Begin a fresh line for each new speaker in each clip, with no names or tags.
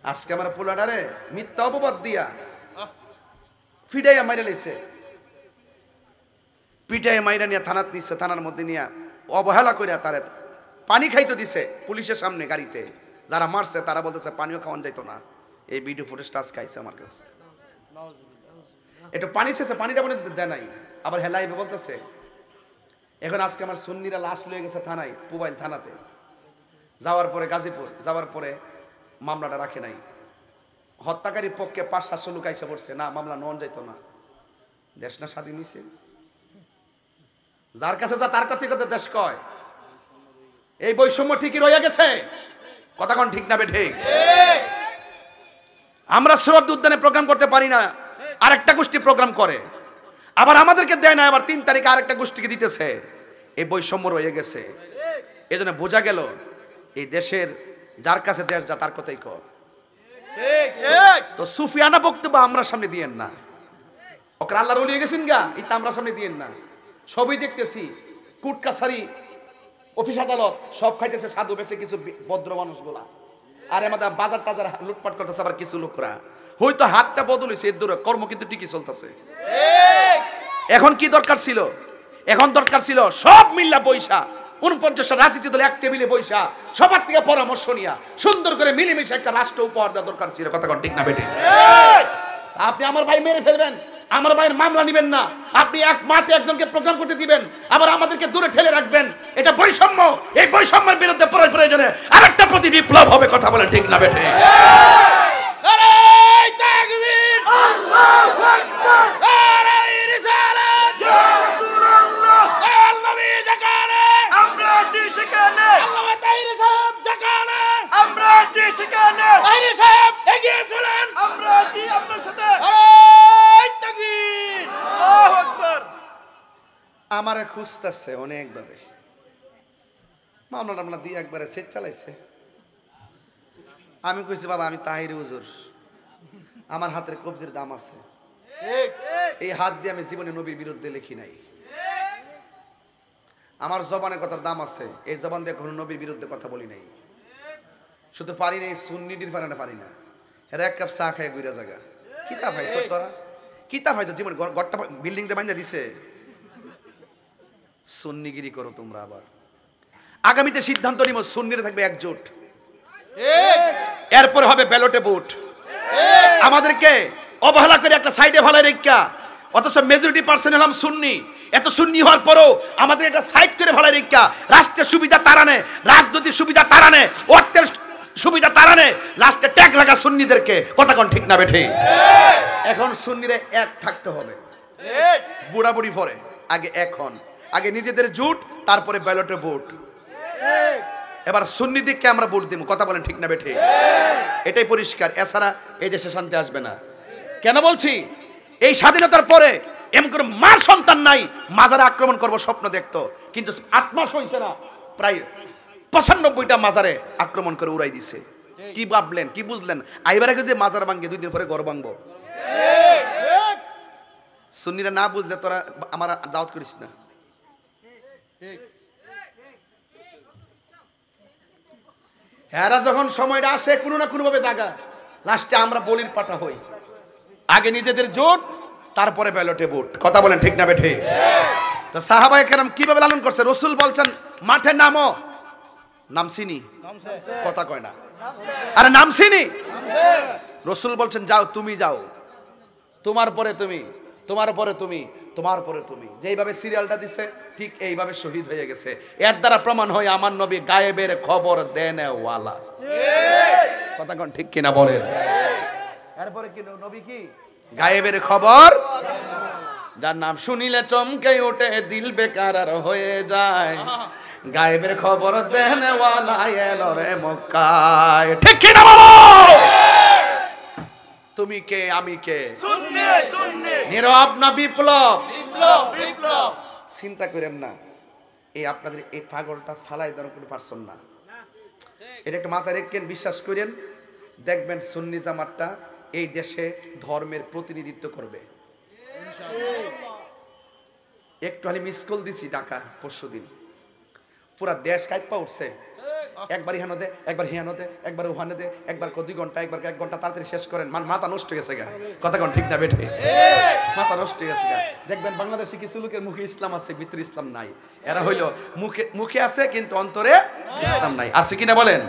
আজকে আমার পোলাডারে মিথ্যা অপবাদ দিয়া ফিডাইয়া মাইরা লাইছে, পিটাইয়া মাইরা নিয়ে থানাত নিচ্ছে, থানার মধ্যে নিয়ে অবহেলা করিয়া তারে পানি খাইতে দিছে পুলিশের সামনে গাড়িতে। যারা মারছে তারা বলতেছে পানিও খাওয়ান যাইতো না। এই ভিডিও ফুটেজ টাচ খাইছে আমার কাছে, একটু পানি চেয়েছে, পানিটা মনে দেয় নাই, আবার হেলাইবে বলতেছে। এখন আজকে আমার সুন্নিরা লাশ লয়ে গেছে থানায়, পুবাইল থানাতে, যাওয়ার পরে গাজীপুর যাওয়ার পরে মামলাটা রাখে নাই। হত্যাকারীর পক্ষে 5-700 লোক আইসা পড়ছে, না মামলা নন যাইতো না। দেশ না স্বাধীন হইছে, যার কাছে যা তার কাছে কথা দেশ কয়। এই বৈষম্য ঠিকই রয়ে গেছে, কথা কোন ঠিক না বেঠে? আমরা শ্রদ্ধা উদ্যানে প্রোগ্রাম করতে পারি না, আরেকটা গোষ্ঠী প্রোগ্রাম করে, আবার আমাদেরকে দেয় না, আবার 3 তারিখে আরেকটা গোষ্ঠীকে দিতেছে। এই বৈষম্য রয়ে গেছে। এই জন্য বোঝা গেল এই দেশের যার কাছে দেশ যা তার কথাই কর। তো সুফিয়ানা বক্তব্য আমরা সামনে দিয়েন না, ওকে আল্লাহর ওলি হয়ে গেছেন গা, এটা আমরা সামনে দিয়েন না। সবই দেখতেছি, কোর্ট কাছারি অফিস আদালত সব খাইতেছে সাধু বেশে কিছু ভদ্র মানুষগুলা, আর আমাদের বাজার টাজার লুটপাট করতেছে আবার কিছু লোকরা। হয়তো হাতটা বদল হয়েছে, এর দূরে কর্ম কিন্তু ঠিকই চলতেছে। এখন কি দরকার ছিল? এখন দরকার ছিল সব মিল্লা পয়সা 49টা রাজনীতি দল এক টেবিলে বৈশা সবার থেকে পরামর্শ নিয়া সুন্দর করে মিলেমিশে একটা রাষ্ট্র উপহার দেওয়া দরকার ছিল, কথা কোন ঠিক না বেটে? আপনি আমার ভাই মেরে ফেলবেন, আমার ভাইয়ের মামলা নেবেন না, আপনি এক মাঠে একজনকে প্রোগ্রাম করতে দিবেন, আবার আমাদেরকে দূরে ঠেলে রাখবেন, এটা বৈষম্য। এই বৈষম্যের বিরুদ্ধে প্রয়োজনে আরেকটা প্রতি বিপ্লব হবে, কথা বলে ঠিক না বেটে?
নারে তাকবীর, আল্লাহু আকবার, নারে রিসালাত, ইয়া রাসূলুল্লাহ, আল নবী যেখানে আমরা আছি সেখানে, আল্লাহ তাইর সাহেব যেখানে আমরা আছি সেখানে, তাইর সাহেব এগিয়ে চলেন, আমরা আছি আপনার সাথে, নারে তাকবীর, আল্লাহু আকবার।
আমারে খুঁজতেছে অনেকভাবে, মামলা দিয়ে একবারে সেট চালাইছে। আমি কইছি বাবা আমি তাহির হুজুর, আমার হাতের কবজির দাম আছে, এই হাত দিয়ে আমি জীবনে নবীর বিরুদ্ধে লিখি নাই। আমার জবানে কথার দাম আছে, এই জবান দিয়ে কখনো নবীর বিরুদ্ধে কথা বলি নাই। শুধু পারি নাই সুন্নিটির ফারানে পারি না, এরা এক কাপ চা খায় গুইরা জায়গা। কিতাব হাইছ তোরা, কিতাব হাইছ, জীবন ঘরটা বিল্ডিং দিয়ে বান্ধা দিছে। সুন্নিগিরি করো তোমরা। আবার আগামীতে সিদ্ধান্ত নিব সুন্নিরা থাকবে একজোট, এরপরে হবে ব্যালটে ভোট। আমাদেরকে অবহেলা করে একটা সাইডে ভালো রেখা, অথচ মেজরিটি পার্সেন্ট হলাম সুন্নি। এত সুন্নি হওয়ার পরও আমাদের এটা সাইড করে ভালো রেখা, রাষ্ট্রের সুবিধা তারা নেয়, রাজনৈতিক সুবিধা তারা নেয়, অর্থের সুবিধা তারা নেয়, লাস্টে ট্যাগ লাগা সুন্নিদেরকে, কথা কোন ঠিক না বেঠে? এখন সুন্নিরা এক থাকতে হবে, বুড়াবুড়ি পরে আগে এখন, আগে নিজেদের জোট, তারপরে ব্যালটে ভোট। এবার সুন্নি দিককে আমরা ভোট দিব, কথা বলেন ঠিক না বেঠে? এটাই পরিষ্কার, এছাড়া এই দেশে শান্তি আসবে না। কেন বলছি? এই স্বাধীনতার পরে এমন করে মার সন্তান নাই মাজারে আক্রমণ করব স্বপ্ন দেখতো, কিন্তু 8 মাস হয়েছে না, প্রায় 95টা মাজারে আক্রমণ করে উড়াই দিছে। কি ভাবলেন, কি বুঝলেন? আইবার আগে যে মাজার ভাঙ্গে 2 দিন পরে ঘর ভাঙবো। সুন্নিরা না বুঝলে তোরা আমার দাওয়াত করিস না। এরা যখন সময়টা আসে কোনো না কোনো ভাবে জায়গা, লাস্টে আমরা বলির পাঠা হই। আগে নিজেদের জোট, তারপরে ব্যালটে ভোট, কথা বলেন ঠিক না বেঠে? তো সাহাবায়ে কেরাম কিভাবে লালন করছে? রাসূল বলছেন মাঠে নামো, নামছিনি, কথা কয় না, আরে নামছিনি। রাসূল বলছেন যাও, তুমি যাও, তোমার পরে তুমি, তোমার পরে তুমি, তোমার পরে তুমি। যেইভাবে সিরিয়ালটা দিছে ঠিক এইভাবে শহীদ হয়ে গেছে। এর দ্বারা প্রমাণ হয় আমার নবী গায়েবের খবর দেন ওয়ালা, কথা কোন ঠিক কিনা বলেন? এরপরে কি নবী কি গায়েবের খবর, যার নাম শুনিলে চমকে ওঠে দিল বেকারার হয়ে যায়, গায়েবের খবর দেন ওয়ালা এলো রে মক্কায়, ঠিক কিনা বলো? তুমি কে আমি কে?
সুন্নি সুন্নি,
নীরব না বিপ্লব?
বিপ্লব বিপ্লব।
চিন্তা করেন না, এই আপনাদের এই পাগলটা ফালাই দেওয়ার কোনো পারছেন না। এটা একটা মাথায় রেখেন, বিশ্বাস করেন, দেখবেন সুন্নি জামাতটা এই দেশে ধর্মের প্রতিনিধিত্ব করবে। একটু খালি মিস কল দিছি ঢাকা পরশুদিন, পুরা দেশ কাঁপা উঠছে। একবার ইহানো দে, একবার হিয়ানো দে, একবার ওহানে দে, একবার 2 ঘন্টা, একবার 1 ঘন্টা, তাড়াতাড়ি শেষ করেন। মাথা নষ্ট হয়ে গেছে গা, কথা কোন ঠিক না বেঠে? মাথা নষ্ট হয়ে গেছে গা। দেখবেন বাংলাদেশে কিছু লোকের মুখে ইসলাম আছে, ভিতরে ইসলাম নাই। এরা হইলো মুখে আছে কিন্তু অন্তরে ইসলাম নাই। আছে কিনা বলেন?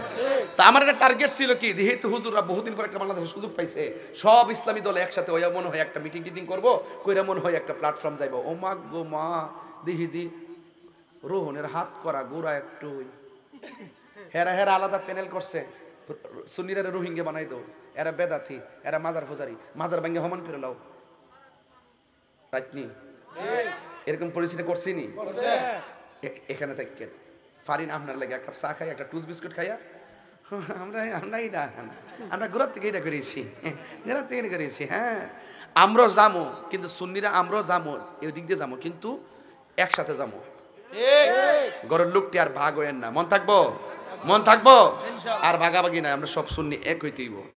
তা আমার একটা টার্গেট ছিল কি, যেহেতু হুজুররা বহুদিন পর একটা বাংলাদেশের সুযোগ পাইছে, সব ইসলামী দলে একসাথে হইয়া মনে হয় একটা মিটিং করবো, কইরা মনে হয় একটা প্ল্যাটফর্ম যাইব। ও মা গো মা, দিহিজি রোহনের হাত করা গোড়া একটু হেরা আলাদা প্যানেল করছে, সুন্নিরা রোহিঙ্গা বানাই দো, এরা বেদাতি, এরা মাজার ফুজারি, মাজার ভাঙ্গে হমান করে লাও, রাইটনি? এরকম পরিস্থিতি করছি নি? এখানে থাকেন ফারিন আপনার লাগে এক কাপ চা খাই, একটা টুস বিস্কুট খাইয়া আমরা গোড়ার থেকে এটা করেছি, গোড়ার থেকে এটা করেছি। হ্যাঁ, আমরাও যাবো, কিন্তু সুন্নিরা আমরাও যাবো, এই দিক দিয়ে যাবো, কিন্তু একসাথে যাবো। গরের লোকটি আর ভাগ হইেন না, মন থাকবো আর ভাগাভাগি নাই, আমরা সব সুন্নি এক হইতেইব।